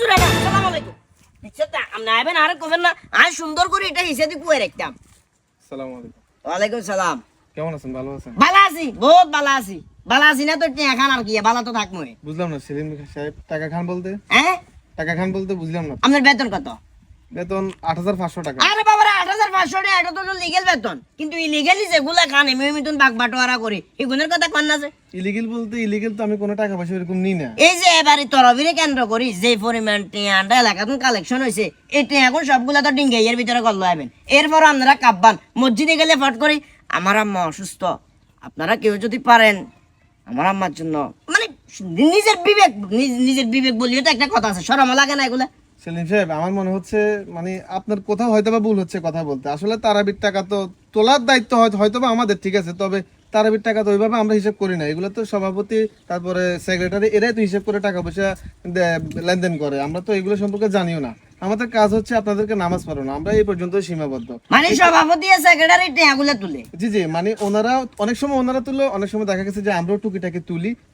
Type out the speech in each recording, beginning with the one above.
হুজুর আসসালামু আলাইকুম। বিচ্ছেদটা আপনি আইবেন আর কবেন না, আমি সুন্দর করে এটা হিসেবে কুয়ে রাখতাম। আসসালামু আলাইকুম। ওয়ালাইকুম সালাম। কেমন আছেন? ভালো আছেন? ভালো আছি, বহুত ভালো আছি। ভালো আছি না তো টিয়া খান আর কি, ভালো তো থাকমই। বুঝলাম না সেলিম সাহেব, টাকা খান বলতে? হ্যাঁ, টাকা খান বলতে বুঝলাম না। আপনার বেতন কত? বেতন ৮৫০০ টাকা। আরে বাবারা ৮৫০০ টাকা, এটা তো লিগেল বেতন। কিন্তু ইলিগেলি যেগুলা খান এমনি মিতুন ভাগ বাটোয়ারা করে এগুলোর কথা কন না যে। ইলিগেল বলতে ইলিগেল তো আমি কোনো টাকা পয়সা এরকম নিই না। এই যে এবারে তরবিরে কেন্দ্র করি যে পরিমাণ টিয়ান্ডা এলাকাতে কালেকশন হয়েছে, এই টিয়া এখন সবগুলা তো ডিঙ্গাইয়ের ভিতরে গল্ল আইবেন। এরপর আপনারা কাব্বান মসজিদে গেলে ফট করি আমার আম্মা অসুস্থ, আপনারা কেউ যদি পারেন আমার আম্মার জন্য, মানে নিজের বিবেক বলিও তো একটা কথা আছে, শরম লাগে না এগুলা? সেলিম সাহেব, আমার মনে হচ্ছে মানে আপনার কোথাও হয়তো বা ভুল হচ্ছে কথা বলতে। আসলে তারাবির টাকা তো তোলার দায়িত্ব হয়তো বা আমাদের, ঠিক আছে, তবে তারাবির টাকা তো ওইভাবে আমরা হিসাব করি না। এগুলো তো সভাপতি, তারপরে সেক্রেটারি, এরাই তো হিসাব করে টাকা পয়সা লেনদেন করে। আমরা তো এগুলো সম্পর্কে জানিও না। আমাদের কাজ হচ্ছে আপনাদেরকে নামাজ পড়ানো, আমরা এই পর্যন্ত সীমাবদ্ধ। মানে সভাপতি আর সেক্রেটারি টিয়াগুলা তুলে? জি জি, মানে ওনারা অনেক সময় ওনারা তুলো, অনেক সময় দেখা গেছে যে আমরাও টুকিটাকি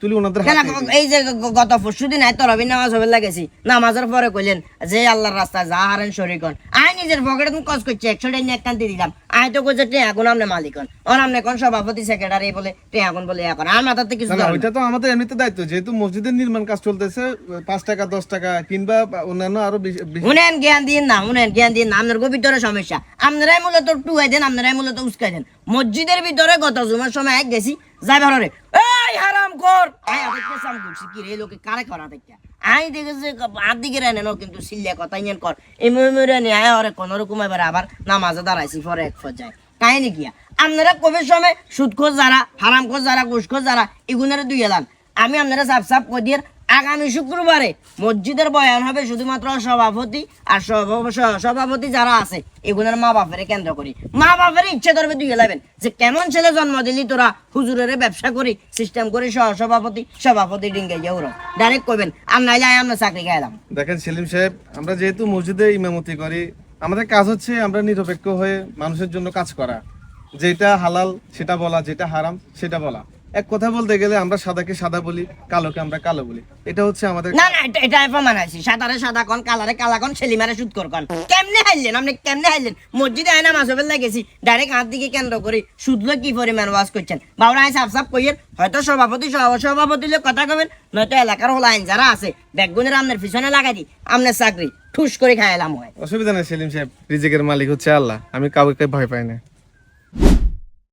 তুলি ওনাদের কেন? হাতে দিই। এই যে গত পরশুদিন তরবি নামাজ হবে লাগেছি, নামাজের পরে কইলেন যে আল্লাহর রাস্তায় যা হারেন শরীকন, আই নিজের পকেটে তুমি কস করছি 100 টাকা নিয়ে একখান দিয়ে দিলাম। আই তো কইছে টিয়া গুণ আমনে মালিকন, ওর আমনে কোন সভাপতি সেক্রেটারি বলে টিয়া গুণ বলে এখন আর মাথাতে কিছু না, ওইটা তো আমাদের এমনিতে দায়িত্ব, যেহেতু মসজিদের নির্মাণ কাজ চলতেছে। 5 টাকা 10 টাকা কিংবা অন্যান্য আরো উনেন জ্ঞান দিন না, উনেন জ্ঞান দিন না, আপনার ভিতরে সমস্যা। আপনারাই মূলত টুয়াই দেন, আপনারাই মূলত উস্কাই দেন। মসজিদের ভিতরে গত জুমার সময় এক গেছি যাই ভালো এই হারাম কর আই আদেরকে সাম করছি কি রে লোকে কারে করা দেখা আই দেখেছে হাত দিকে রেনে ন, কিন্তু সিল্লিয়া কথা ইয়েন কর এই মেরে নিয়ে আয় ওরে কোন রকম এবার আবার নামাজে দাঁড়াইছি পরে এক পর্যায়ে কাহিনী কি আপনারা কবির সময় সুদখোর যারা, হারামখোর যারা, ঘুষখোর যারা, এগুলোরে দুই এলান। আমি আপনারা সাফ সাফ কই দিয়ে আগামী শুক্রবারে মসজিদের বয়ান হবে শুধুমাত্র সভাপতি আর সভাপতি যারা আছে এগুলোর মা বাপের কেন্দ্র করি। মা বাপের ইচ্ছে ধরবে দুই এলাবেন যে কেমন ছেলে জন্ম দিলি তোরা, হুজুরের ব্যবসা করি সিস্টেম করি, সভাপতি ডিঙ্গে যাও ডাইরেক্ট কইবেন আর নাই যায় আমরা চাকরি খাইলাম। দেখেন সেলিম সাহেব, আমরা যেহেতু মসজিদে ইমামতি করি, আমাদের কাজ হচ্ছে আমরা নিরপেক্ষ হয়ে মানুষের জন্য কাজ করা। যেটা হালাল সেটা বলা, যেটা হারাম সেটা বলা। এক কথা বলতে গেলে আমরা সাদাকে সাদা বলি, কালোকে আমরা কালো বলি। এটা হচ্ছে আমাদের। না না, এটা প্রমাণ আছে। সাদারে সাদা কোন, কালারে কালা কোন, ছেলিমারে সুদ কর কোন। কেমনে হাইলেন আপনি, কেমনে হাইলেন? মসজিদে আয়না মাসবেল লাগেছি ডাইরেক্ট হাত দিকে কেন্দ্র করি সুদলো কি পরিমাণ ওয়াজ করছেন বাবুরা। আই সাফ সাফ কইয়ের হয়তো সভাপতি লোক কথা কবেন, নয়তো এলাকার হল আইন যারা আছে ব্যাগগুনের আমনের পিছনে লাগাই দি আমনের চাকরি ঠুস করে খাইলাম হয়। অসুবিধা নেই সেলিম সাহেব, রিজিকের মালিক হচ্ছে আল্লাহ, আমি কাউকে ভয় পাই না।